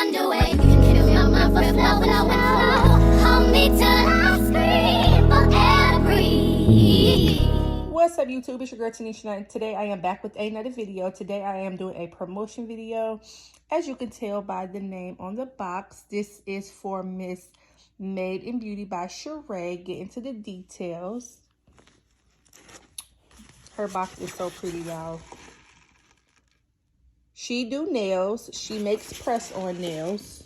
underway. You can kill your mind for flow. Hold me till I scream forever. What's up, YouTube? It's your girl Tanisha, and today I am back with another video. Today I am doing a promotion video. As you can tell by the name on the box, this is for Miss Made in Beauty by Sheree. Get into the details. Her box is so pretty, y'all. She do nails. She makes press-on nails.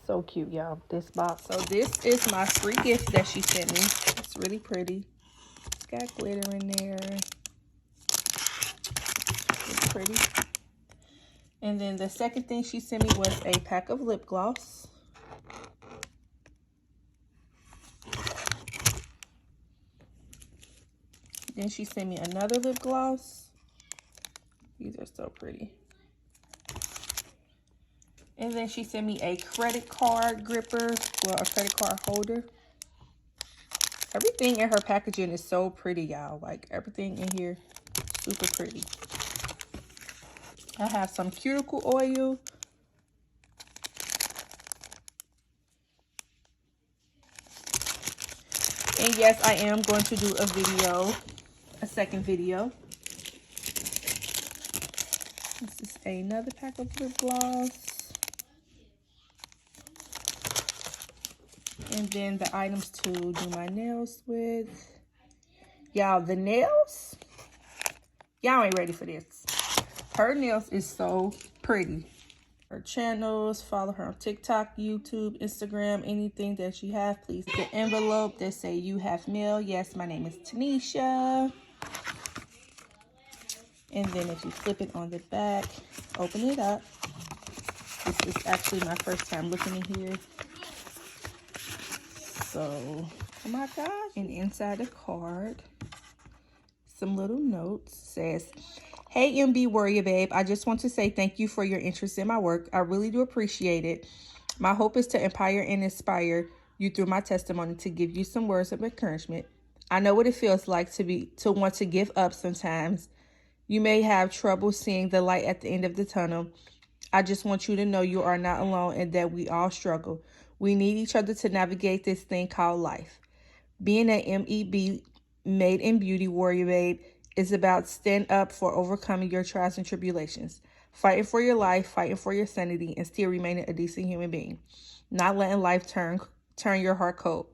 So cute, y'all, this box. So this is my free gift that she sent me. It's really pretty. It's got glitter in there. It's pretty. And then the second thing she sent me was a pack of lip gloss. Then she sent me another lip gloss. These are so pretty. And then she sent me a credit card gripper, well, a credit card holder. Everything in her packaging is so pretty, y'all. Like, everything in here, super pretty. I have some cuticle oil. And yes, I am going to do a video, a second video. This is another pack of lip gloss. And then the items to do my nails with. Y'all, the nails, y'all ain't ready for this. Her nails is so pretty. Her channels, follow her on TikTok, YouTube, Instagram, anything that she have, please. The envelope that say you have mail. Yes, my name is Tanisha. And then if you flip it on the back, open it up. This is actually my first time looking in here. So, oh my gosh. And inside the card, some little notes. Says, hey MB Warrior Babe, I just want to say thank you for your interest in my work. I really do appreciate it. My hope is to empower and inspire you through my testimony, to give you some words of encouragement. I know what it feels like to want to give up sometimes. You may have trouble seeing the light at the end of the tunnel. I just want you to know you are not alone and that we all struggle. We need each other to navigate this thing called life. Being an MEB, Made in Beauty Warrior Babe, is about stand up for overcoming your trials and tribulations, fighting for your life, fighting for your sanity, and still remaining a decent human being. Not letting life turn your heart cold.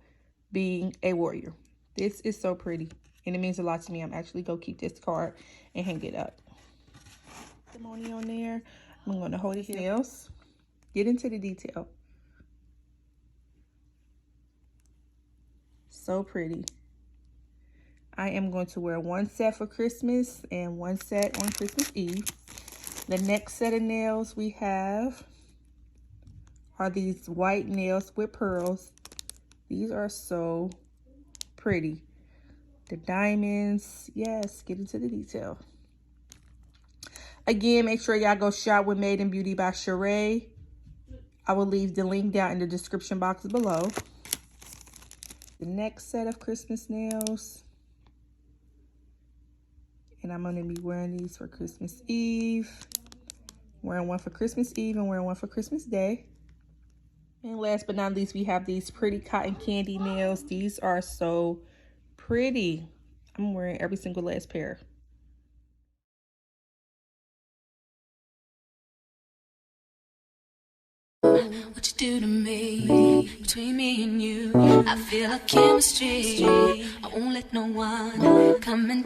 Being a warrior. This is so pretty, and it means a lot to me. I'm actually going to keep this card and hang it up. Testimony on there. I'm going to hold his nails. Get into the detail. So pretty. I am going to wear one set for Christmas and one set on Christmas Eve. The next set of nails we have are these white nails with pearls. These are so pretty. The diamonds. Yes, get into the detail. Again, make sure y'all go shop with Made in Beauty by Sheree. I will leave the link down in the description box below. The next set of Christmas nails. And I'm going to be wearing these for Christmas Eve. Wearing one for Christmas Eve and wearing one for Christmas Day. And last but not least, we have these pretty cotton candy nails. These are so pretty. I'm wearing every single last pair. What you do to me, between me and you, I feel like chemistry. I won't let no one come and